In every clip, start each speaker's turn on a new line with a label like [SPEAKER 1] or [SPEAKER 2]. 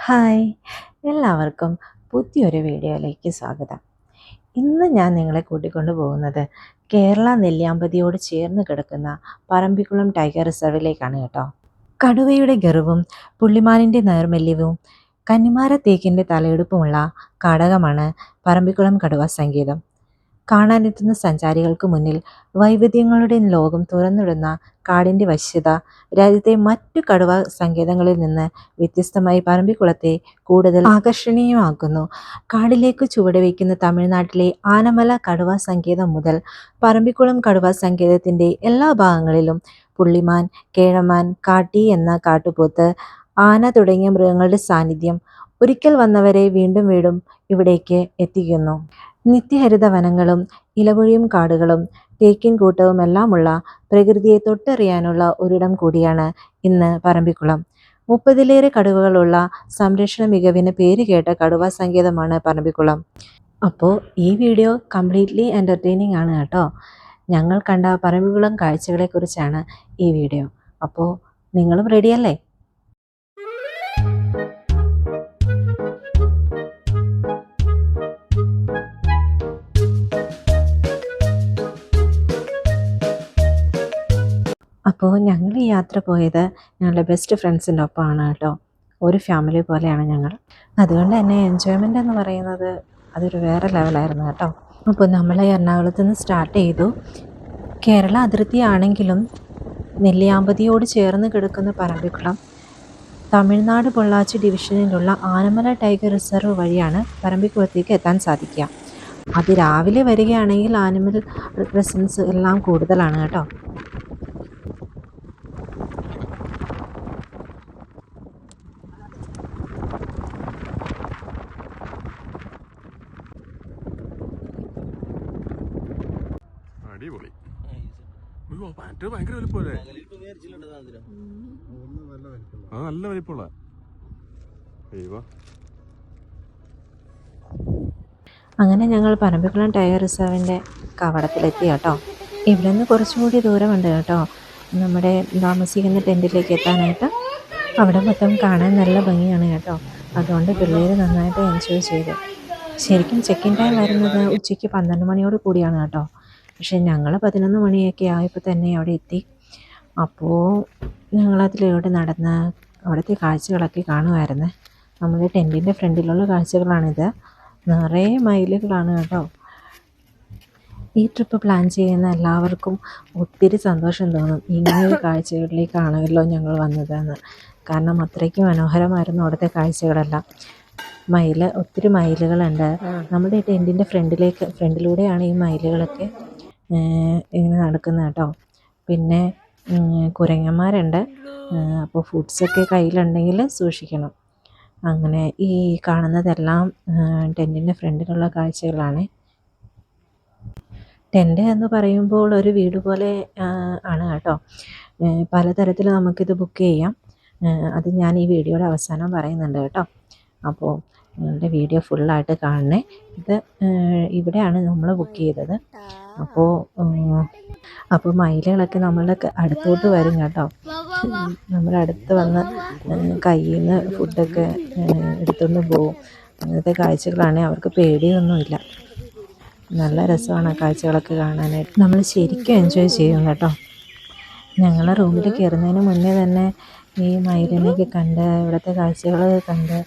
[SPEAKER 1] Hi, എല്ലാവർക്കും പുതിയൊരു വീഡിയോയിലേക്ക് സ്വാഗതം. ഇന്ന് ഞാൻ നിങ്ങളെ കൂട്ടിക്കൊണ്ടു പോകുന്നത് കേരള നെല്ലിയാമ്പതിയോട് ചേർന്ന് കിടക്കുന്ന പറമ്പിക്കുളം ടൈഗർ റിസർവിലേക്കാണ് കേട്ടോ. കടുവയുടെ ഗർവും പുള്ളിമാനിൻ്റെ നൈർമല്യവും കന്നിമാര തേക്കിൻ്റെ തലയെടുപ്പുമുള്ള കാടകമാണ് പറമ്പിക്കുളം കടുവ സങ്കേതം. കാണാനെത്തുന്ന സഞ്ചാരികൾക്ക് മുന്നിൽ വൈവിധ്യങ്ങളുടെ ലോകം തുറന്നിടുന്ന കാടിൻ്റെ വശ്യത രാജ്യത്തെ മറ്റു കടുവ സങ്കേതങ്ങളിൽ നിന്ന് വ്യത്യസ്തമായി പറമ്പിക്കുളത്തെ കൂടുതൽ ആകർഷണീയമാക്കുന്നു. കാടിലേക്ക് ചുവടുവയ്ക്കുന്ന തമിഴ്നാട്ടിലെ ആനമല കടുവ സങ്കേതം മുതൽ പറമ്പിക്കുളം കടുവ സങ്കേതത്തിൻ്റെ എല്ലാ ഭാഗങ്ങളിലും പുള്ളിമാൻ, കേഴമാൻ, കാട്ടി എന്ന കാട്ടുപോത്ത്, ആന തുടങ്ങിയ മൃഗങ്ങളുടെ സാന്നിധ്യം ഒരിക്കൽ വന്നവരെ വീണ്ടും വീണ്ടും ഇവിടേക്ക് എത്തിക്കുന്നു. നിത്യഹരിത വനങ്ങളും ഇലപൊഴിയും കാടുകളും തേക്കിൻ കൂട്ടവുമെല്ലാമുള്ള പ്രകൃതിയെ തൊട്ടറിയാനുള്ള ഒരിടം കൂടിയാണ് ഇന്ന് പറമ്പിക്കുളം. 30ലേറെ കടുവകളുള്ള സംരക്ഷണ മികവിന് പേരുകേട്ട കടുവ സങ്കേതമാണ് പറമ്പിക്കുളം. അപ്പോൾ ഈ വീഡിയോ കംപ്ലീറ്റ്ലി എൻ്റർടൈനിങ് ആണ് കേട്ടോ. ഞങ്ങൾ കണ്ട പറമ്പിക്കുളം കാഴ്ചകളെക്കുറിച്ചാണ് ഈ വീഡിയോ. അപ്പോൾ നിങ്ങളും റെഡിയല്ലേ? അപ്പോൾ ഞങ്ങൾ ഈ യാത്ര പോയത് ഞങ്ങളുടെ ബെസ്റ്റ് ഫ്രണ്ട്സിൻ്റെ ഒപ്പമാണ് കേട്ടോ. ഒരു ഫാമിലി പോലെയാണ് ഞങ്ങൾ. അതുകൊണ്ട് തന്നെ എൻജോയ്മെൻ്റ് എന്ന് പറയുന്നത് അതൊരു വേറെ ലെവലായിരുന്നു കേട്ടോ. അപ്പോൾ നമ്മൾ എറണാകുളത്ത് നിന്ന് സ്റ്റാർട്ട് ചെയ്തു. കേരള അതിർത്തിയാണെങ്കിലും നെല്ലിയാമ്പതിയോട് ചേർന്ന് കിടക്കുന്ന പറമ്പിക്കുളം തമിഴ്നാട് പൊള്ളാച്ചി ഡിവിഷനിലുള്ള ആനമല ടൈഗർ റിസർവ് വഴിയാണ് പറമ്പിക്കുളത്തേക്ക് എത്താൻ സാധിക്കുക. അത് രാവിലെ വരികയാണെങ്കിൽ ആനിമൽ പ്രസൻസ് എല്ലാം കൂടുതലാണ് കേട്ടോ.
[SPEAKER 2] അടിപൊളി. മറ്റേ ഭയങ്കര വലിപ്പല്ലേ? അത് നല്ല വലിപ്പമുള്ള.
[SPEAKER 1] അങ്ങനെ ഞങ്ങൾ പറമ്പിക്കുളം ടൈഗർ റിസർവിൻ്റെ കവടത്തിലെത്തി കേട്ടോ. ഇവിടെ നിന്ന് കുറച്ചുകൂടി ദൂരമുണ്ട് കേട്ടോ നമ്മുടെ താമസിക്കുന്ന ടെൻറ്റിലേക്ക് എത്താനായിട്ട്. അവിടെ മൊത്തം കാണാൻ നല്ല ഭംഗിയാണ് കേട്ടോ. അതുകൊണ്ട് പിള്ളേർ നന്നായിട്ട് എൻജോയ് ചെയ്തു. ശരിക്കും ചെക്ക് ഇൻ ടൈം വരുന്നത് ഉച്ചയ്ക്ക് 12 മണിയോട് കൂടിയാണ് കേട്ടോ. പക്ഷേ ഞങ്ങൾ 11 മണിയൊക്കെ ആയപ്പോൾ തന്നെ അവിടെ എത്തി. അപ്പോൾ ഞങ്ങളതിലൂടെ നടന്ന് അവിടുത്തെ കാഴ്ചകളൊക്കെ കാണുമായിരുന്നു. നമ്മുടെ ടെൻറ്റിൻ്റെ ഫ്രണ്ടിലുള്ള കാഴ്ചകളാണിത്. നിറയെ മയിലുകളാണ് കേട്ടോ. ഈ ട്രിപ്പ് പ്ലാൻ ചെയ്യുന്ന എല്ലാവർക്കും ഒത്തിരി സന്തോഷം തോന്നും. ഇങ്ങനെയൊരു കാഴ്ചകളിലേക്കാണല്ലോ ഞങ്ങൾ വന്നതെന്ന്. കാരണം അത്രയ്ക്ക് മനോഹരമായിരുന്നു അവിടുത്തെ കാഴ്ചകളെല്ലാം. ഒത്തിരി മയിലുകളുണ്ട്. നമ്മുടെ ടെൻറ്റിൻ്റെ ഫ്രണ്ടിലൂടെയാണ് ഈ മയിലുകളൊക്കെ ഇങ്ങനെ നടക്കുന്നത് കേട്ടോ. പിന്നെ കുരങ്ങന്മാരുണ്ട്. അപ്പോൾ ഫുഡ്സൊക്കെ കയ്യിലുണ്ടെങ്കിൽ സൂക്ഷിക്കണം. അങ്ങനെ ഈ കാണുന്നതെല്ലാം ടെൻറ്റിൻ്റെ ഫ്രണ്ടിലുള്ള കാഴ്ചകളാണ്. ടെൻറ്റ് എന്ന് പറയുമ്പോൾ ഒരു വീട് പോലെ ആണ് കേട്ടോ. പലതരത്തിൽ നമുക്കിത് ബുക്ക് ചെയ്യാം. അത് ഞാൻ ഈ വീഡിയോയുടെ അവസാനം പറയുന്നുണ്ട് കേട്ടോ. അപ്പോൾ നിങ്ങളുടെ വീഡിയോ ഫുള്ളായിട്ട് കാണണേ. ഇത് ഇവിടെയാണ് നമ്മൾ ബുക്ക് ചെയ്തത്. അപ്പോൾ മയിലുകളൊക്കെ നമ്മളുടെ അടുത്തോട്ട് വരും കേട്ടോ. നമ്മുടെ അടുത്ത് വന്ന് കയ്യിൽ നിന്ന് ഫുഡൊക്കെ എടുത്തുകൊണ്ട് പോവും. അങ്ങനത്തെ കാഴ്ചകളാണ്. അവർക്ക് പേടിയൊന്നുമില്ല. നല്ല രസമാണ് ആ കാഴ്ചകളൊക്കെ കാണാനായിട്ട്. നമ്മൾ ശരിക്കും എൻജോയ് ചെയ്യും കേട്ടോ. ഞങ്ങൾ റൂമിൽ കയറുന്നതിന് മുന്നേ തന്നെ ഈ മയിലിനെയൊക്കെ കണ്ട് ഇവിടുത്തെ കാഴ്ചകളൊക്കെ കണ്ട്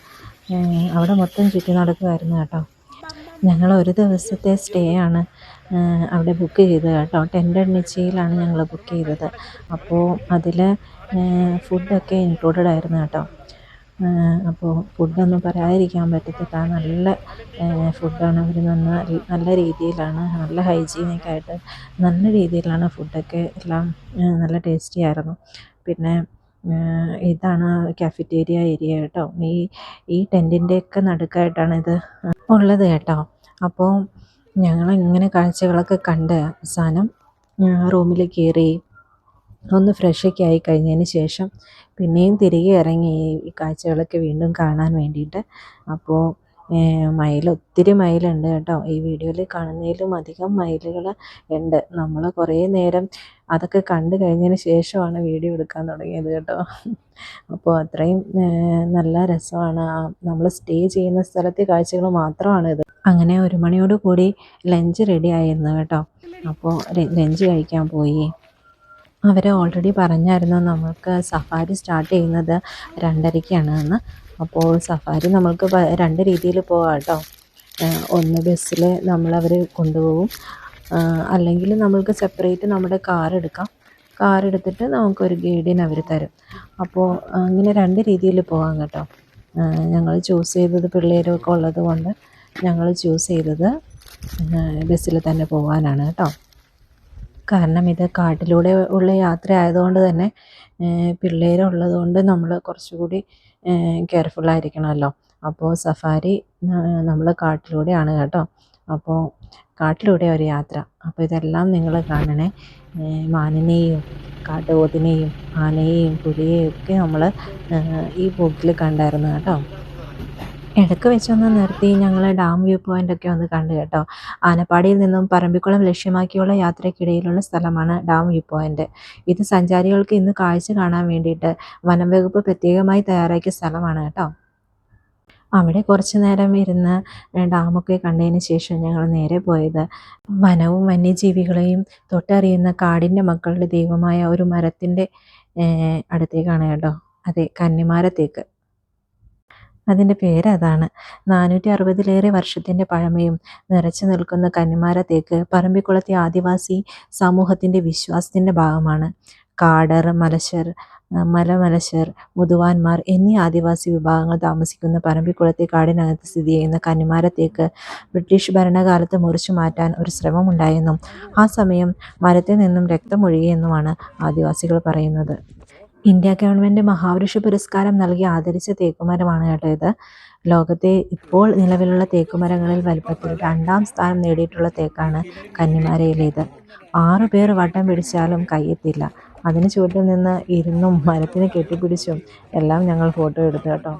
[SPEAKER 1] അവിടെ മൊത്തം ചുറ്റി നടക്കുമായിരുന്നു കേട്ടോ. ഞങ്ങൾ ഒരു ദിവസത്തെ സ്റ്റേ ആണ് അവിടെ ബുക്ക് ചെയ്തത് കേട്ടോ. ടെൻ്റെണ്ണിച്ചയിലാണ് ഞങ്ങൾ ബുക്ക് ചെയ്തത്. അപ്പോൾ അതിൽ ഫുഡൊക്കെ ഇൻക്ലൂഡഡ് ആയിരുന്നു കേട്ടോ. അപ്പോൾ ഫുഡൊന്നും പറയാതിരിക്കാൻ പറ്റത്തില്ല. നല്ല ഫുഡാണ്. അവർ നല്ല രീതിയിലാണ്, നല്ല ഹൈജീനിക് ആയിട്ട് നല്ല രീതിയിലാണ് ഫുഡൊക്കെ എല്ലാം. നല്ല ടേസ്റ്റി ആയിരുന്നു. പിന്നെ ഇതാണ് കാഫറ്റേറിയ ഏരിയ കേട്ടോ. ഈ ടെൻറ്റിൻ്റെയൊക്കെ നടുക്കായിട്ടാണ് ഇത് ഉള്ളത് കേട്ടോ. അപ്പോൾ ഞങ്ങളിങ്ങനെ കാഴ്ചകളൊക്കെ കണ്ട് അവസാനം റൂമിൽ കയറി ഒന്ന് ഫ്രഷൊക്കെ ആയി കഴിഞ്ഞതിന് ശേഷം പിന്നെയും തിരികെ ഇറങ്ങി ഈ കാഴ്ചകളൊക്കെ വീണ്ടും കാണാൻ വേണ്ടിയിട്ട്. അപ്പോൾ മയിൽ ഒത്തിരി മയിലുണ്ട് കേട്ടോ. ഈ വീഡിയോയിൽ കാണുന്നതിലും അധികം മയിലുകൾ ഉണ്ട്. നമ്മൾ കുറേ നേരം അതൊക്കെ കണ്ടു കഴിഞ്ഞതിന് ശേഷമാണ് വീഡിയോ എടുക്കാൻ തുടങ്ങിയത് കേട്ടോ. അപ്പോൾ അത്രയും നല്ല രസമാണ്. നമ്മൾ സ്റ്റേ ചെയ്യുന്ന സ്ഥലത്തെ കാഴ്ചകൾ മാത്രമാണിത്. അങ്ങനെ 1 മണിയോട് കൂടി ലഞ്ച് റെഡി ആയിരുന്നു കേട്ടോ. അപ്പോൾ ലഞ്ച് കഴിക്കാൻ പോയി. അവർ ഓൾറെഡി പറഞ്ഞായിരുന്നു നമുക്ക് സഫാരി സ്റ്റാർട്ട് ചെയ്യുന്നത് 2:30-ക്കാണ് എന്ന്. അപ്പോൾ സഫാരി നമ്മൾക്ക് 2 രീതിയിൽ പോകാം കേട്ടോ. ഒന്ന് ബസ്സിൽ നമ്മളവർ കൊണ്ടുപോകും, അല്ലെങ്കിൽ നമ്മൾക്ക് സെപ്പറേറ്റ് നമ്മുടെ കാർ എടുക്കാം. കാർ എടുത്തിട്ട് നമുക്കൊരു ഗൈഡിനെ അവർ തരും. അപ്പോൾ അങ്ങനെ 2 രീതിയിൽ പോകാം കേട്ടോ. ഞങ്ങൾ ചൂസ് ചെയ്തത് പിള്ളേരൊക്കെ ഉള്ളത് കൊണ്ട് ഞങ്ങൾ ചൂസ് ചെയ്തത് ബസ്സിൽ തന്നെ പോകാനാണ് കേട്ടോ. കാരണം ഇത് കാട്ടിലൂടെ ഉള്ള യാത്ര ആയതുകൊണ്ട് തന്നെ പിള്ളേരുള്ളത് കൊണ്ട് നമ്മൾ കുറച്ചുകൂടി കെയർഫുള്ളായിരിക്കണമല്ലോ. അപ്പോൾ സഫാരി നമ്മൾ കാട്ടിലൂടെയാണ് കേട്ടോ. അപ്പോൾ കാട്ടിലൂടെ ഒരു യാത്ര. അപ്പോൾ ഇതെല്ലാം നിങ്ങൾ കാണണേ. മാനിനെയും കാട്ടുപോത്തിനെയും ആനയെയും പുലിയെയും ഒക്കെ നമ്മൾ ഈ ബുക്കിൽ കണ്ടായിരുന്നു കേട്ടോ. ഇടയ്ക്ക് വെച്ചൊന്ന് നിർത്തി ഞങ്ങൾ ഡാം വ്യൂ പോയിൻ്റൊക്കെ ഒന്ന് കണ്ടു കേട്ടോ. ആനപ്പാടിയിൽ നിന്നും പറമ്പിക്കുളം ലക്ഷ്യമാക്കിയുള്ള യാത്രയ്ക്കിടയിലുള്ള സ്ഥലമാണ് ഡാം വ്യൂ പോയിൻ്റ്. ഇത് സഞ്ചാരികൾക്ക് ഇന്ന് കാഴ്ച കാണാൻ വേണ്ടിയിട്ട് വനം വകുപ്പ് പ്രത്യേകമായി തയ്യാറാക്കിയ സ്ഥലമാണ് കേട്ടോ. അവിടെ കുറച്ച് നേരം ഇരുന്ന് ഡാമൊക്കെ കണ്ടതിന് ശേഷം ഞങ്ങൾ നേരെ പോയത് വനവും വന്യജീവികളെയും തൊട്ടറിയുന്ന കാടിൻ്റെ മക്കളുടെ ദൈവമായ ഒരു മരത്തിൻ്റെ അടുത്തേക്കാണ് കേട്ടോ. അതെ, കന്നിമാരത്തേക്ക്. അതിൻ്റെ പേരതാണ്. 460-ലേറെ വർഷത്തിൻ്റെ പഴമയും നിറച്ചു നിൽക്കുന്ന കന്നിമാരത്തേക്ക് പറമ്പിക്കുളത്തെ ആദിവാസി സമൂഹത്തിൻ്റെ വിശ്വാസത്തിൻ്റെ ഭാഗമാണ്. കാടർ, മലമലശർ, മുതുവാന്മാർ എന്നീ ആദിവാസി വിഭാഗങ്ങൾ താമസിക്കുന്ന പറമ്പിക്കുളത്തെ കാടിനകത്ത് സ്ഥിതി ചെയ്യുന്ന കന്നിമാരത്തേക്ക് ബ്രിട്ടീഷ് ഭരണകാലത്ത് മുറിച്ചു മാറ്റാൻ ഒരു ശ്രമമുണ്ടായെന്നും ആ സമയം മരത്തിൽ നിന്നും രക്തമൊഴുകിയെന്നുമാണ് ആദിവാസികൾ പറയുന്നത്. ഇന്ത്യ ഗവൺമെൻറ് മഹാവൃക്ഷ പുരസ്കാരം നൽകി ആദരിച്ച തേക്കുമരമാണ് കേട്ടോ ഇത്. ലോകത്തെ ഇപ്പോൾ നിലവിലുള്ള തേക്കുമരങ്ങളിൽ വലിപ്പത്തിൽ 2ാം സ്ഥാനം നേടിയിട്ടുള്ള തേക്കാണ് കന്നിമാരയിലേത്. 6 പേർ വട്ടം പിടിച്ചാലും കയ്യെത്തില്ല. അതിന് ചുവട്ടിൽ നിന്ന് ഇരുന്നും മരത്തിന് കെട്ടിപ്പിടിച്ചും എല്ലാം ഞങ്ങൾ ഫോട്ടോ എടുത്തു കേട്ടോ.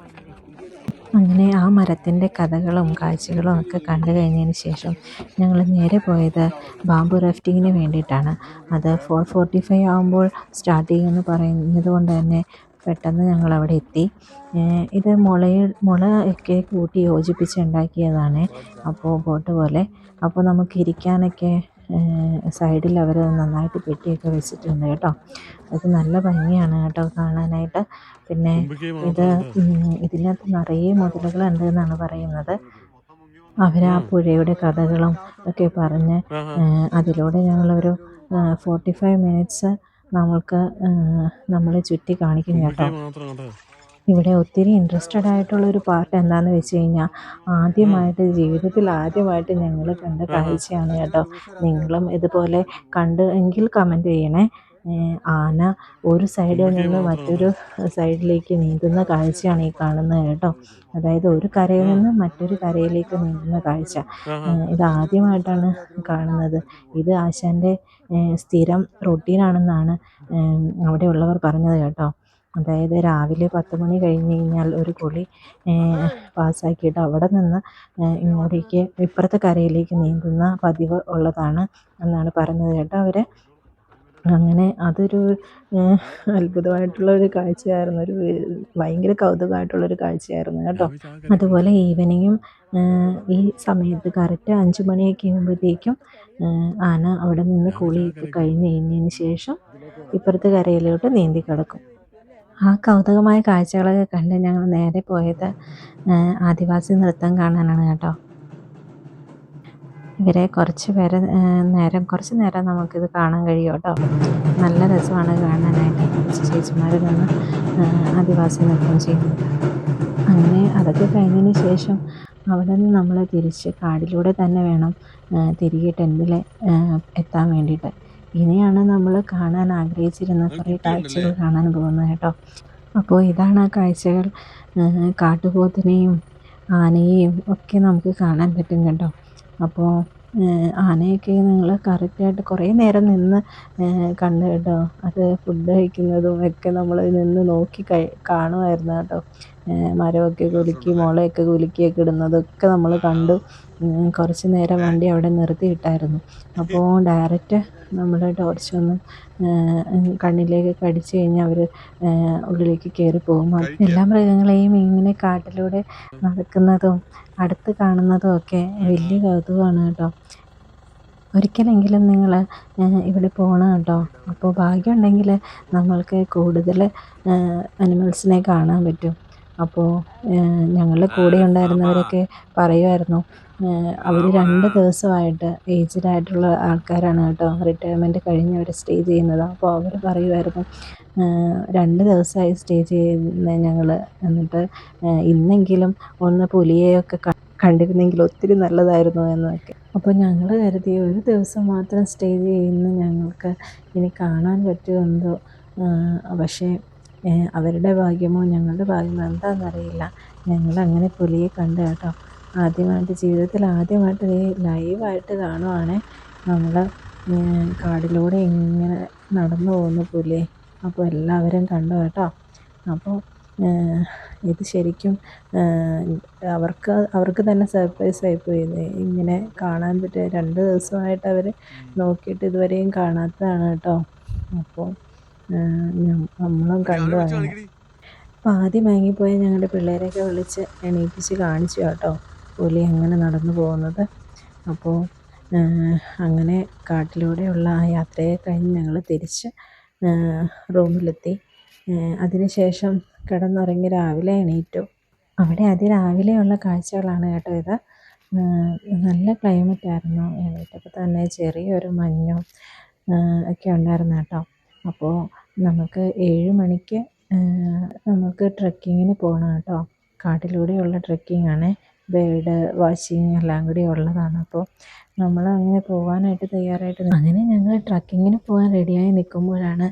[SPEAKER 1] അങ്ങനെ ആ മരത്തിൻ്റെ കഥകളും കാഴ്ചകളും ഒക്കെ കണ്ടു കഴിഞ്ഞതിന് ശേഷം ഞങ്ങൾ നേരെ പോയത് ബാംബു റാഫ്റ്റിങ്ങിന് വേണ്ടിയിട്ടാണ്. അത് 4:45 ആകുമ്പോൾ സ്റ്റാർട്ട് ചെയ്യുമെന്ന് പറയുന്നത് കൊണ്ട് തന്നെ പെട്ടെന്ന് ഞങ്ങൾ അവിടെ എത്തി. ഇത് മുള ഒക്കെ കൂട്ടി യോജിപ്പിച്ച് ഉണ്ടാക്കിയതാണ്. അപ്പോൾ ബോട്ട് പോലെ. അപ്പോൾ നമുക്ക് ഇരിക്കാനൊക്കെ സൈഡിൽ അവർ നന്നായിട്ട് പെട്ടിയൊക്കെ വെച്ചിട്ടുണ്ട് കേട്ടോ. അത് നല്ല ഭംഗിയാണ് കേട്ടോ കാണാനായിട്ട്. പിന്നെ ഇതിനകത്ത് നിറയെ മുതലകളുണ്ട് എന്നാണ് പറയുന്നത്. അവർ ആ പുഴയുടെ കഥകളും ഒക്കെ പറഞ്ഞ് അതിലൂടെ ഞങ്ങളൊരു 45 മിനിറ്റ്സ് നമ്മളെ ചുറ്റി കാണിക്കും കേട്ടോ. ഇവിടെ ഒത്തിരി ഇൻട്രസ്റ്റഡ് ആയിട്ടുള്ളൊരു പാർട്ട് എന്താണെന്ന് വെച്ച് കഴിഞ്ഞാൽ ജീവിതത്തിൽ ആദ്യമായിട്ട് ഞങ്ങൾ കണ്ട കാഴ്ചയാണ് കേട്ടോ. നിങ്ങളും ഇതുപോലെ കണ്ട് എങ്കിൽ കമൻറ്റ് ചെയ്യണേ. ആന ഒരു സൈഡിൽ നിന്ന് മറ്റൊരു സൈഡിലേക്ക് നീന്തുന്ന കാഴ്ചയാണ് ഈ കാണുന്നത് കേട്ടോ. അതായത് ഒരു കരയിൽ നിന്ന് മറ്റൊരു കരയിലേക്ക് നീന്തുന്ന കാഴ്ച ഇതാദ്യമായിട്ടാണ് കാണുന്നത്. ഇത് ആശാൻ്റെ സ്ഥിരം റൊട്ടീനാണെന്നാണ് അവിടെയുള്ളവർ പറഞ്ഞത് കേട്ടോ. അതായത് രാവിലെ 10 മണി കഴിഞ്ഞ് കഴിഞ്ഞാൽ ഒരു കുളി പാസ്സാക്കിയിട്ട് അവിടെ നിന്ന് ഇങ്ങോട്ടേക്ക് ഇപ്പുറത്തെ കരയിലേക്ക് നീന്തുന്ന പതിവ് ഉള്ളതാണ് എന്നാണ് പറഞ്ഞത് കേട്ടോ അവർ. അങ്ങനെ അതൊരു അത്ഭുതമായിട്ടുള്ളൊരു കാഴ്ചയായിരുന്നു. ഒരു ഭയങ്കര കൗതുകമായിട്ടുള്ളൊരു കാഴ്ചയായിരുന്നു കേട്ടോ. അതുപോലെ ഈവനിങ്ങും ഈ സമയത്ത് കറക്റ്റ് 5 മണിയൊക്കെ ആകുമ്പോഴത്തേക്കും ആന അവിടെ നിന്ന് കുളിയൊക്കെ കഴിഞ്ഞതിന് ശേഷം ഇപ്പുറത്തെ കരയിലോട്ട് നീന്തി കിടക്കും. ആ കൗതുകമായ കാഴ്ചകളൊക്കെ കണ്ട് ഞങ്ങൾ നേരെ പോയത് ആദിവാസി നൃത്തം കാണാനാണ് കേട്ടോ. ഇവരെ കുറച്ച് നേരം നമുക്കിത് കാണാൻ കഴിയും കേട്ടോ. നല്ല രസമാണ് കാണാനായിട്ട്. കുറച്ച് ചേച്ചിമാർ നിന്ന് ആദിവാസി നൃത്തം ചെയ്യുന്നത്. അങ്ങനെ അതൊക്കെ കഴിഞ്ഞതിന് ശേഷം അവിടെ നിന്ന് നമ്മൾ തിരിച്ച് കാടിലൂടെ തന്നെ വേണം തിരികെ ടെൻറ്റിൽ എത്താൻ വേണ്ടിയിട്ട്. ഇനിയാണ് നമ്മൾ കാണാൻ ആഗ്രഹിച്ചിരുന്ന കുറേ കാഴ്ചകൾ കാണാൻ പോകുന്നത് കേട്ടോ. അപ്പോൾ ഇതാണ് ആ കാഴ്ചകൾ. കാട്ടുപോത്തിനെയും ആനയെയും ഒക്കെ നമുക്ക് കാണാൻ പറ്റും കേട്ടോ. അപ്പോൾ ആനയൊക്കെ നിങ്ങൾ കറക്റ്റായിട്ട് കുറേ നേരം നിന്ന് കണ്ടു കേട്ടോ. അത് ഫുഡ് കഴിക്കുന്നതും ഒക്കെ നമ്മൾ നിന്ന് നോക്കി കാണുമായിരുന്നു കേട്ടോ. മരമൊക്കെ കുലുക്കി മുളയൊക്കെ കുലുക്കിയൊക്കെ ഇടുന്നതൊക്കെ നമ്മൾ കണ്ടു. കുറച്ച് നേരം വണ്ടി അവിടെ നിർത്തിയിട്ടായിരുന്നു. അപ്പോൾ ഡയറക്റ്റ് നമ്മുടെ ടോർച്ചൊന്നും കണ്ണിലേക്ക് അടിച്ചു കഴിഞ്ഞാൽ അവർ ഉള്ളിലേക്ക് കയറിപ്പോകും. എല്ലാ മൃഗങ്ങളെയും ഇങ്ങനെ കാട്ടിലൂടെ നടക്കുന്നതും അടുത്ത് കാണുന്നതും ഒക്കെ വലിയ കൗതുകമാണ് കേട്ടോ. ഒരിക്കലെങ്കിലും നിങ്ങൾ ഇവിടെ പോകണം കേട്ടോ. അപ്പോൾ ഭാഗ്യമുണ്ടെങ്കിൽ നമ്മൾക്ക് കൂടുതൽ അനിമൽസിനെ കാണാൻ പറ്റും. അപ്പോൾ ഞങ്ങളുടെ കൂടെ ഉണ്ടായിരുന്നവരൊക്കെ പറയുമായിരുന്നു, അവർ 2 ദിവസമായിട്ട് ഏജ്ഡ് ആയിട്ടുള്ള ആൾക്കാരാണ് കേട്ടോ, റിട്ടയർമെൻറ്റ് കഴിഞ്ഞ് അവർ സ്റ്റേ ചെയ്യുന്നത്. അപ്പോൾ അവർ പറയുമായിരുന്നു 2 ദിവസമായി സ്റ്റേ ചെയ്യുന്ന ഞങ്ങൾ, എന്നിട്ട് ഇന്നെങ്കിലും ഒന്ന് പുലിയെയൊക്കെ കണ്ടിരുന്നെങ്കിൽ ഒത്തിരി നല്ലതായിരുന്നു എന്നൊക്കെ. അപ്പോൾ ഞങ്ങൾ കരുതി ഒരു ദിവസം മാത്രം സ്റ്റേ ചെയ്യുന്ന ഞങ്ങൾക്ക് ഇനി കാണാൻ പറ്റുമോ എന്തോ. പക്ഷേ അവരുടെ ഭാഗ്യമോ ഞങ്ങളുടെ ഭാഗ്യമോ എന്താണെന്നറിയില്ല, ഞങ്ങളങ്ങനെ പുലിയെ കണ്ടു കേട്ടോ. ജീവിതത്തിൽ ആദ്യമായിട്ട് ലൈവായിട്ട് കാണുവാണ് നമ്മൾ കാടിലൂടെ ഇങ്ങനെ നടന്നു പോകുന്ന പുലിയെ. അപ്പോൾ എല്ലാവരും കണ്ടു കേട്ടോ. അപ്പോൾ ഇത് ശരിക്കും അവർക്ക് തന്നെ സർപ്രൈസ് ആയിപ്പോയി. ഇങ്ങനെ കാണാൻ പറ്റുക 2 ദിവസമായിട്ട് അവർ നോക്കിയിട്ട് ഇതുവരെയും കാണാത്തതാണ് കേട്ടോ. അപ്പോൾ നമ്മളും കണ്ടു അങ്ങനെ. അപ്പോൾ ആദ്യം വാങ്ങിപ്പോയ ഞങ്ങളുടെ പിള്ളേരെയൊക്കെ വിളിച്ച് എണീപ്പിച്ച് കാണിച്ചു കേട്ടോ പുലി അങ്ങനെ നടന്നു പോകുന്നത്. അപ്പോൾ അങ്ങനെ കാട്ടിലൂടെയുള്ള ആ യാത്രയെ കഴിഞ്ഞ് ഞങ്ങൾ തിരിച്ച് റൂമിലെത്തി. അതിനുശേഷം കിടന്നുറങ്ങി രാവിലെ എണീറ്റു. അവിടെ അതിരാവിലെയുള്ള കാഴ്ചകളാണ് കേട്ടോ ഇത്. നല്ല ക്ലൈമറ്റായിരുന്നു. എണീറ്റപ്പോൾ തന്നെ ചെറിയൊരു മഞ്ഞും ഒക്കെ ഉണ്ടായിരുന്നു കേട്ടോ. അപ്പോൾ നമുക്ക് 7 മണിക്ക് നമുക്ക് ട്രെക്കിങ്ങിന് പോകണം കേട്ടോ. കാട്ടിലൂടെയുള്ള ട്രെക്കിങ്ങാണ്, ബേർഡ് വാച്ചിങ് എല്ലാം കൂടി ഉള്ളതാണ്. അപ്പോൾ നമ്മൾ അങ്ങനെ പോകാനായിട്ട് തയ്യാറായിട്ട് അങ്ങനെ ഞങ്ങൾ ട്രക്കിങ്ങിന് പോകാൻ റെഡിയായി നിൽക്കുമ്പോഴാണ്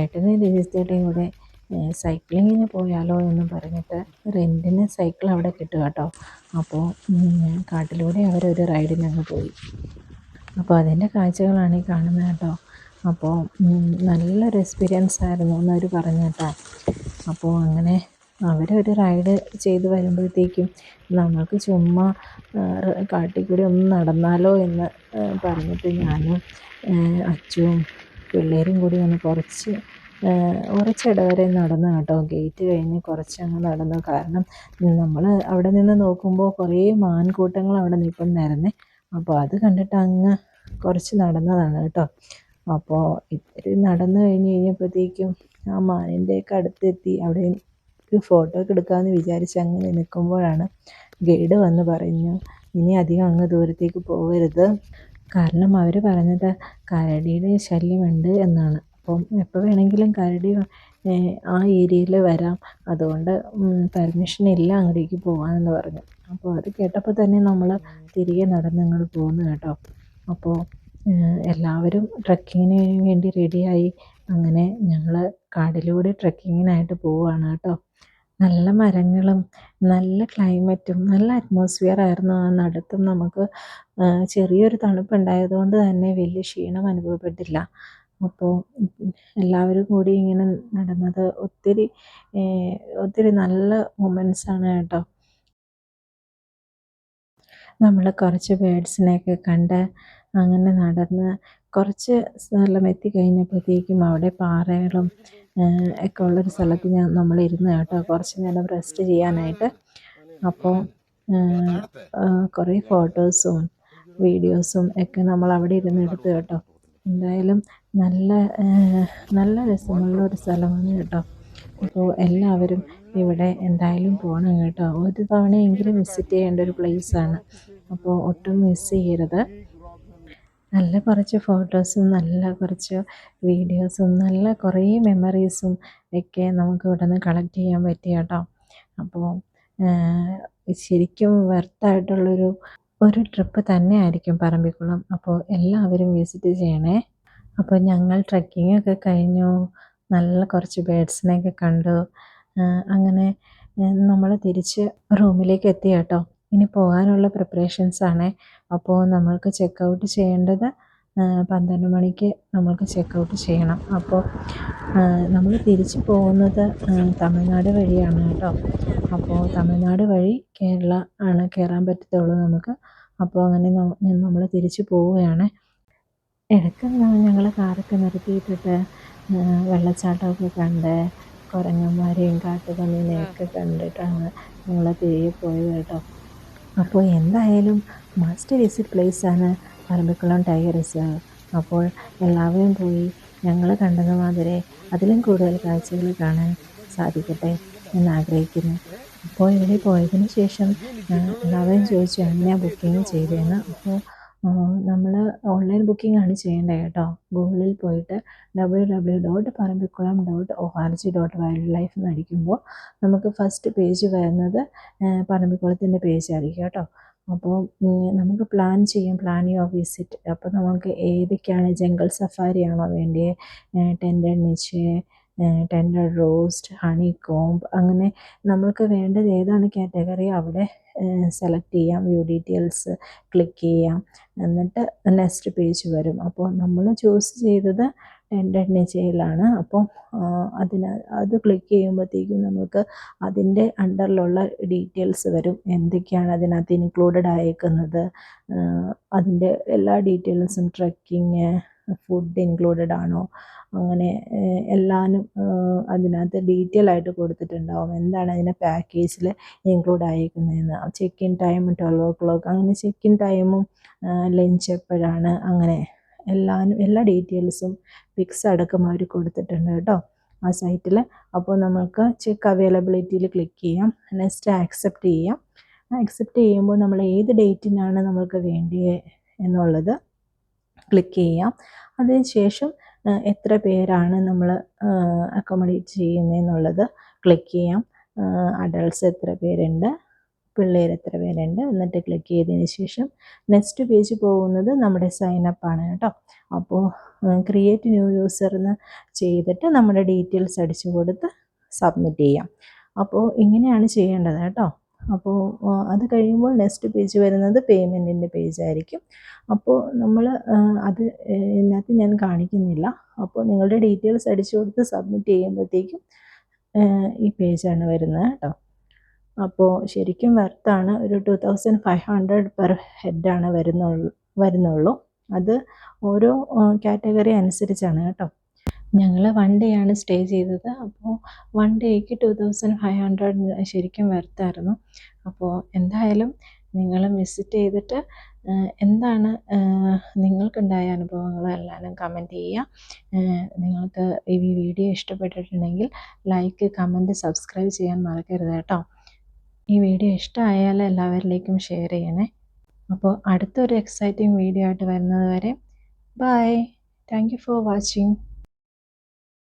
[SPEAKER 1] ഏട്ടനെയും രജിസ്റ്റേട്ടയും കൂടെ സൈക്ലിങ്ങിന് പോയാലോ എന്ന് പറഞ്ഞിട്ട് റെൻറ്റിന് സൈക്കിൾ അവിടെ കിട്ടും കേട്ടോ. അപ്പോൾ കാട്ടിലൂടെ അവരൊരു റൈഡിന് അങ്ങ് പോയി. അപ്പോൾ അതിൻ്റെ കാഴ്ചകളാണ് ഈ കാണുന്നത് കേട്ടോ. അപ്പോൾ നല്ലൊരു എക്സ്പീരിയൻസ് ആയിരുന്നു എന്നവർ പറഞ്ഞു കേട്ടോ. അപ്പോൾ അങ്ങനെ അവരൊരു റൈഡ് ചെയ്ത് വരുമ്പോഴത്തേക്കും നമ്മൾക്ക് ചുമ്മാ കാട്ടിൽ കൂടി ഒന്ന് നടന്നാലോ എന്ന് പറഞ്ഞിട്ട് ഞാനും അച്ചുവും പിള്ളേരും കൂടി ഒന്ന് കുറച്ചിട വരെ നടന്നു കേട്ടോ. ഗേറ്റ് കഴിഞ്ഞ് കുറച്ചങ്ങ് നടന്നു. കാരണം നമ്മൾ അവിടെ നിന്ന് നോക്കുമ്പോൾ കുറേ മാൻകൂട്ടങ്ങൾ അവിടെ നിൽപ്പുണ്ടായിരുന്നേ. അപ്പോൾ അത് കണ്ടിട്ട് അങ്ങ് കുറച്ച് നടന്നതാണ് കേട്ടോ. അപ്പോൾ ഇത്തിരി നടന്നു കഴിഞ്ഞപ്പോഴത്തേക്കും ആ മാനിൻ്റെയൊക്കെ അടുത്തെത്തി. അവിടെ ഒരു ഫോട്ടോ ഒക്കെ എടുക്കാമെന്ന് വിചാരിച്ച് അങ്ങനെ നിൽക്കുമ്പോഴാണ് ഗൈഡ് വന്ന് പറഞ്ഞു, ഇനി അധികം അങ്ങ് ദൂരത്തേക്ക് പോകരുത്, കാരണം അവർ പറഞ്ഞത് കരടിയുടെ ശല്യമുണ്ട് എന്നാണ്. അപ്പം എപ്പോൾ വേണമെങ്കിലും കരടി ആ ഏരിയയിൽ വരാം, അതുകൊണ്ട് പെർമിഷൻ ഇല്ല അങ്ങോട്ടേക്ക് പോകാനെന്ന് പറഞ്ഞു. അപ്പോൾ അത് കേട്ടപ്പോൾ തന്നെ നമ്മൾ തിരികെ നടന്നങ്ങോട്ട് പോകുന്നു കേട്ടോ. അപ്പോൾ എല്ലാവരും ട്രക്കിങ്ങിന് വേണ്ടി റെഡിയായി. അങ്ങനെ ഞങ്ങൾ കാടിലൂടെ ട്രക്കിങ്ങിനായിട്ട് പോവുകയാണ് കേട്ടോ. നല്ല മരങ്ങളും നല്ല ക്ലൈമറ്റും നല്ല അറ്റ്മോസ്ഫിയർ ആയിരുന്നു. ആ നടത്തും നമുക്ക് ചെറിയൊരു തണുപ്പുണ്ടായതുകൊണ്ട് തന്നെ വലിയ ക്ഷീണം അനുഭവപ്പെട്ടില്ല. അപ്പോൾ എല്ലാവരും കൂടി ഇങ്ങനെ നടന്നത് ഒത്തിരി നല്ല മൊമെൻറ്റ്സാണ് കേട്ടോ. നമ്മൾ കുറച്ച് ബേഡ്സിനെയൊക്കെ കണ്ട് അങ്ങനെ നടന്ന് കുറച്ച് സ്ഥലം എത്തിക്കഴിഞ്ഞപ്പോഴത്തേക്കും അവിടെ പാറകളും ഒക്കെ ഉള്ളൊരു സ്ഥലത്ത് നമ്മളിരുന്ന് കേട്ടോ, കുറച്ച് നേരം റെസ്റ്റ് ചെയ്യാനായിട്ട്. അപ്പോൾ കുറേ ഫോട്ടോസും വീഡിയോസും ഒക്കെ നമ്മൾ അവിടെ ഇരുന്ന് എടുത്തു കേട്ടോ. എന്തായാലും നല്ല രസമുള്ളൊരു സ്ഥലമാണ് കേട്ടോ. അപ്പോൾ എല്ലാവരും ഇവിടെ എന്തായാലും പോകണം കേട്ടോ. ഒരു തവണയെങ്കിലും വിസിറ്റ് ചെയ്യേണ്ട ഒരു പ്ലേസാണ്. അപ്പോൾ ഒട്ടും മിസ് ചെയ്യരുത്. നല്ല കുറച്ച് ഫോട്ടോസും നല്ല കുറച്ച് വീഡിയോസും നല്ല കുറേ മെമ്മറീസും ഒക്കെ നമുക്ക് ഇവിടെ നിന്ന് കളക്ട് ചെയ്യാൻ പറ്റി കേട്ടോ. അപ്പോൾ ശരിക്കും വെർത്തായിട്ടുള്ളൊരു ട്രിപ്പ് തന്നെ ആയിരിക്കും പറമ്പിക്കുളം. അപ്പോൾ എല്ലാവരും വിസിറ്റ് ചെയ്യണേ. അപ്പോൾ ഞങ്ങൾ ട്രക്കിങ്ങൊക്കെ കഴിഞ്ഞു, നല്ല കുറച്ച് ബേഡ്സിനെയൊക്കെ കണ്ടു. അങ്ങനെ നമ്മൾ തിരിച്ച് റൂമിലേക്ക് എത്തി കേട്ടോ. ഇനി പോകാനുള്ള പ്രിപ്പറേഷൻസാണ്. അപ്പോൾ നമ്മൾക്ക് ചെക്ക് ഔട്ട് ചെയ്യേണ്ടത് 12 മണിക്ക് നമ്മൾക്ക് ചെക്കൗട്ട് ചെയ്യണം. അപ്പോൾ നമ്മൾ തിരിച്ച് പോകുന്നത് തമിഴ്നാട് വഴിയാണ് കേട്ടോ. അപ്പോൾ തമിഴ്നാട് വഴി കേരള ആണ് കയറാൻ പറ്റത്തുള്ളൂ നമുക്ക്. അപ്പോൾ അങ്ങനെ നമ്മൾ തിരിച്ച് പോവുകയാണ്. ഇടയ്ക്ക് ഞങ്ങൾ കാറൊക്കെ നിർത്തിയിട്ടിട്ട് വെള്ളച്ചാട്ടമൊക്കെ കണ്ട് കുരങ്ങന്മാരെയും കാട്ടുപന്നീനെയൊക്കെ കണ്ടിട്ടാണ് ഞങ്ങൾ തിരികെ പോയത് കേട്ടോ. അപ്പോൾ എന്തായാലും മസ്റ്റ് വിസിറ്റ് പ്ലേസാണ് പറമ്പിക്കുളം ടൈഗർ റിസർവ്. അപ്പോൾ എല്ലാവരും പോയി ഞങ്ങൾ കണ്ടത് മാതിരി അതിലും കൂടുതൽ കാഴ്ചകൾ കാണാൻ സാധിക്കട്ടെ എന്ന് ആഗ്രഹിക്കുന്നു. അപ്പോൾ ഇവിടെ പോയതിന് ശേഷം എല്ലാവരും ചോദിച്ചു എങ്ങനെയാണ് ബുക്കിംഗ് ചെയ്തതെന്ന്. അപ്പോൾ നമ്മൾ ഓൺലൈൻ ബുക്കിംഗ് ആണ് ചെയ്യേണ്ടത് കേട്ടോ. ഗൂഗിളിൽ പോയിട്ട് www.parambikulam.org.wildlife എന്ന് അടിക്കുമ്പോൾ നമുക്ക് ഫസ്റ്റ് പേജ് വരുന്നത് പറമ്പിക്കുളത്തിൻ്റെ പേജായിരിക്കും കേട്ടോ. അപ്പോൾ നമുക്ക് പ്ലാൻ ചെയ്യാം, പ്ലാനിങ് ഓഫ് വിസിറ്റ്. അപ്പോൾ നമുക്ക് ഏതൊക്കെയാണ്, ജംഗിൾ സഫാരിയാണോ വേണ്ടിയത്, tended Niche, tended roast, honey comb, അങ്ങനെ നമ്മൾക്ക് വേണ്ടത് ഏതാണ് കാറ്റഗറി അവിടെ സെലക്ട് ചെയ്യാം. വ്യൂ ഡീറ്റെയിൽസ് ക്ലിക്ക് ചെയ്യാം. എന്നിട്ട് നെക്സ്റ്റ് പേജ് വരും. അപ്പോൾ നമ്മൾ ചൂസ് ചെയ്തത് ടെൻഡഡ് നിച്ചയിലാണ്. അപ്പോൾ അത് ക്ലിക്ക് ചെയ്യുമ്പോഴത്തേക്കും നമുക്ക് അതിൻ്റെ അണ്ടറിലുള്ള ഡീറ്റെയിൽസ് വരും. എന്തൊക്കെയാണ് അതിനകത്ത് ഇൻക്ലൂഡഡ് ആയേക്കുന്നത്, അതിൻ്റെ എല്ലാ ഡീറ്റെയിൽസും, ട്രക്കിങ്, ഫുഡ് ഇൻക്ലൂഡഡ് ആണോ, അങ്ങനെ എല്ലാനും അതിനകത്ത് ഡീറ്റെയിൽ ആയിട്ട് കൊടുത്തിട്ടുണ്ടാവും. എന്താണ് അതിൻ്റെ പാക്കേജിൽ ഇൻക്ലൂഡ് ആയിരിക്കുന്നതെന്ന്. ചെക്ക് ഇൻ ടൈം 12 o'clock, അങ്ങനെ ചെക്ക് ഇൻ ടൈമും ലഞ്ച് എപ്പോഴാണ്, അങ്ങനെ എല്ലാ ഡീറ്റെയിൽസും പിക്സ് അടക്കം അവർ കൊടുത്തിട്ടുണ്ട് കേട്ടോ ആ സൈറ്റിൽ. അപ്പോൾ നമുക്ക് ചെക്ക് അവൈലബിലിറ്റിയിൽ ക്ലിക്ക് ചെയ്യാം. നെക്സ്റ്റ് ആക്സെപ്റ്റ് ചെയ്യാം. ആക്സെപ്റ്റ് ചെയ്യുമ്പോൾ നമ്മൾ ഏത് ഡേറ്റിനാണ് നമ്മൾക്ക് വേണ്ടിയത് എന്നുള്ളത് ക്ലിക്ക് ചെയ്യാം. അതിന് ശേഷം എത്ര പേരാണ് നമ്മൾ അക്കോമഡേറ്റ് ചെയ്യുന്നതെന്നുള്ളത് ക്ലിക്ക് ചെയ്യാം. അഡൾട്ട്സ് എത്ര പേരുണ്ട്, പിള്ളേർ എത്ര പേരുണ്ട്, എന്നിട്ട് ക്ലിക്ക് ചെയ്തതിന് ശേഷം നെക്സ്റ്റ് പേജ് പോകുന്നത് നമ്മുടെ സൈനപ്പാണ് കേട്ടോ. അപ്പോൾ ക്രിയേറ്റ് ന്യൂ യൂസർ എന്ന് ചെയ്തിട്ട് നമ്മുടെ ഡീറ്റെയിൽസ് അടിച്ചു കൊടുത്ത് സബ്മിറ്റ് ചെയ്യാം. അപ്പോൾ ഇങ്ങനെയാണ് ചെയ്യേണ്ടത് കേട്ടോ. അപ്പോൾ അത് കഴിയുമ്പോൾ നെക്സ്റ്റ് പേജ് വരുന്നത് പേയ്മെൻറ്റിൻ്റെ പേജായിരിക്കും. അപ്പോൾ നമ്മൾ അത് ഇതിനകത്ത് ഞാൻ കാണിക്കുന്നില്ല. അപ്പോൾ നിങ്ങളുടെ ഡീറ്റെയിൽസ് അടിച്ചു കൊടുത്ത് സബ്മിറ്റ് ചെയ്യുമ്പോഴത്തേക്കും ഈ പേജാണ് വരുന്നത് കേട്ടോ. അപ്പോൾ ശരിക്കും വർത്താണ്. ഒരു 2500 പെർ ഹെഡാണ് വരുന്നുള്ളൂ. അത് ഓരോ കാറ്റഗറി അനുസരിച്ചാണ് കേട്ടോ. ഞങ്ങൾ 1 ഡേ ആണ് സ്റ്റേ ചെയ്തത്. അപ്പോൾ 1 ഡേക്ക് 2500 ശരിക്കും വർത്തായിരുന്നു. അപ്പോൾ എന്തായാലും നിങ്ങളും വിസിറ്റ് ചെയ്തിട്ട് എന്താണ് നിങ്ങൾക്കുണ്ടായ അനുഭവങ്ങൾ എല്ലാവരും കമൻറ്റ് ചെയ്യുക. നിങ്ങൾക്ക് ഈ വീഡിയോ ഇഷ്ടപ്പെട്ടിട്ടുണ്ടെങ്കിൽ ലൈക്ക്, കമൻറ്റ്, സബ്സ്ക്രൈബ് ചെയ്യാൻ മറക്കരുത് കേട്ടോ. ഈ വീഡിയോ ഇഷ്ടമായാൽ എല്ലാവരിലേക്കും ഷെയർ ചെയ്യണേ. അപ്പോൾ അടുത്തൊരു എക്സൈറ്റിംഗ് വീഡിയോ ആയിട്ട് വരുന്നത് വരെ bye. Thank you for watching.